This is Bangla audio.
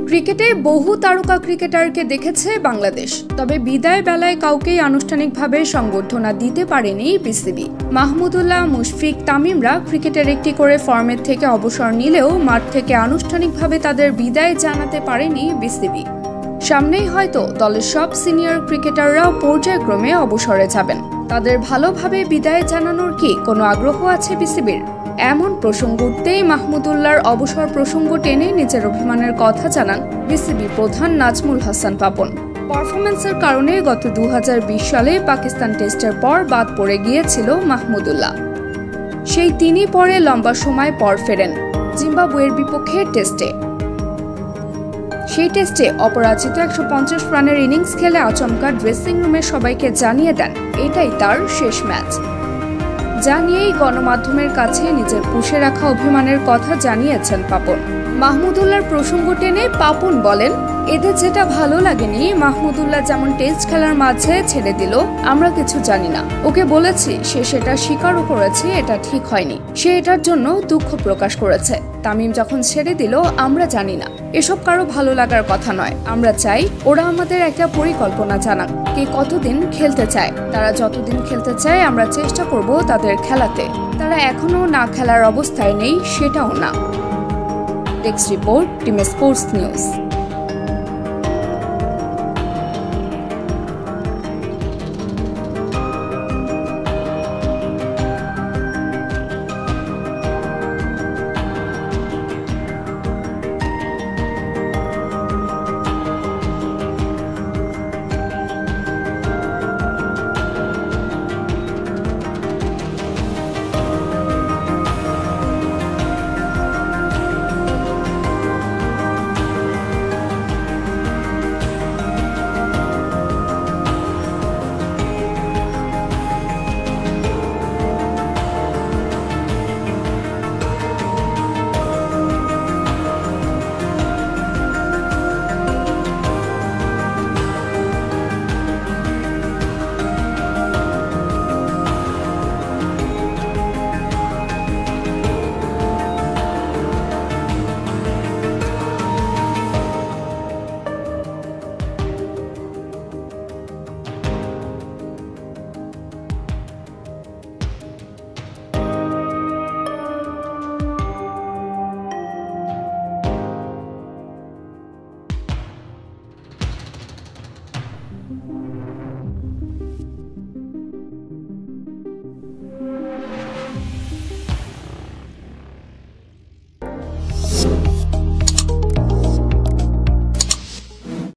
ক্রিকেটে বহু তারকা ক্রিকেটারকে দেখেছে বাংলাদেশ, তবে বিদায় বেলায় কাউকেই আনুষ্ঠানিকভাবে সংবর্ধনা দিতে পারেনি বিসিবি। মাহমুদুল্লাহ, মুশফিক, তামিমরা ক্রিকেটের একটি করে ফর্মেট থেকে অবসর নিলেও মাঠ থেকে আনুষ্ঠানিকভাবে তাদের বিদায় জানাতে পারেনি বিসিবি। সামনেই হয়তো দলের সব সিনিয়র ক্রিকেটাররাও পর্যায়ক্রমে অবসরে যাবেন। তাদের ভালোভাবে বিদায় জানানোর কি কোনো আগ্রহ আছে বিসিবির? এমন প্রসঙ্গ উঠতেই মাহমুদুল্লাহর অবসর প্রসঙ্গ টেনে নিজের অভিমানের কথা জানান বিসিবি প্রধান নাজমুল হাসান পাপন। পারফরম্যান্সের কারণে গত 2020 সালে পাকিস্তান টেস্টের পর বাদ পড়ে গিয়েছিল মাহমুদুল্লাহ। তিনি পরে লম্বা সময় পর ফেরেন জিম্বাবুয়ের বিপক্ষে টেস্টে। সেই টেস্টে অপরাজিত 150 রানের ইনিংস খেলে আচমকা ড্রেসিং রুমে সবাইকে জানিয়ে দেন এটাই তার শেষ ম্যাচ। যা নিয়েই গণমাধ্যমের কাছে নিজের পুষে রাখা অভিমানের কথা জানিয়েছেন পাপন। মাহমুদুল্লাহর প্রসঙ্গ টেনে পাপন বলেন, এদের যেটা ভালো লাগেনি, মাহমুদুল্লাহ যেমন টেস্ট খেলার মাঝে ছেড়ে দিল, আমরা কিছু জানি না। ওকে বলেছি, সে সেটা স্বীকারও করেছে এটা ঠিক হয়নি, সে এটার জন্য দুঃখ প্রকাশ করেছে। তামিম যখন ছেড়ে দিল, আমরা জানি না। এসব কারো ভালো লাগার কথা নয়। আমরা চাই ওরা আমাদের একটা পরিকল্পনা জানাক, কে কতদিন খেলতে চায়। তারা যতদিন খেলতে চায় আমরা চেষ্টা করব তাদের খেলাতে। তারা এখনো না খেলার অবস্থায় নেই, সেটাও না। Text report, team sports news.